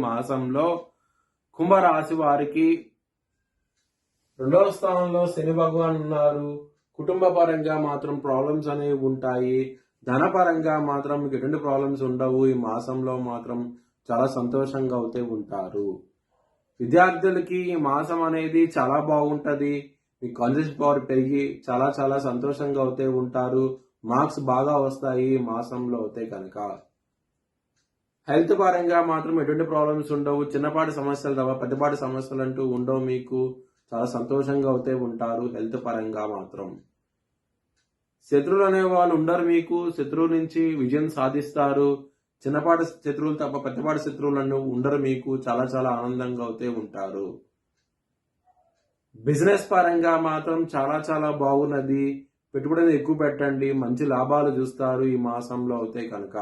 మాసంలో కుంభరాశి వారికి 2వ స్థానంలో శని భగవాన్ ఉన్నారు. కుటుంబ పరంగా మాత్రం ప్రాబ్లమ్స్ అనేవి ఉంటాయి. ధనపరంగా మాత్రం మీకు ఎటువంటి ప్రాబ్లమ్స్ ఉండవు. ఈ మాసంలో మాత్రం చాలా సంతోషంగా అయితే ఉంటారు. విద్యార్థులకి ఈ మాసం అనేది చాలా బాగుంటది. మీ కాన్సన్ట్రేషన్ పవర్ పెరిగి చాలా చాలా సంతోషంగా అయితే ఉంటారు. మార్క్స్ బాగా వస్తాయి ఈ మాసంలో అయితే కనుక. హెల్త్ పరంగా మాత్రం ఎటువంటి ప్రాబ్లమ్స్ ఉండవు. చిన్నపాటి సమస్యలు తప్ప పెద్దపాటి సమస్యలు అంటూ ఉండవు. మీకు చాలా సంతోషంగా అయితే ఉంటారు హెల్త్ పరంగా మాత్రం. శత్రువులు అనే వాళ్ళు ఉండరు మీకు. శత్రువు నుంచి విజయం సాధిస్తారు. చిన్నపాటి శత్రువులు తప్ప పెద్దపాటి శత్రువులను ఉండరు మీకు. చాలా చాలా ఆనందంగా అయితే ఉంటారు. బిజినెస్ పరంగా మాత్రం చాలా చాలా బాగున్నది. పెట్టుబడులు ఎక్కువ పెట్టండి. మంచి లాభాలు చూస్తారు ఈ మాసంలో అయితే కనుక.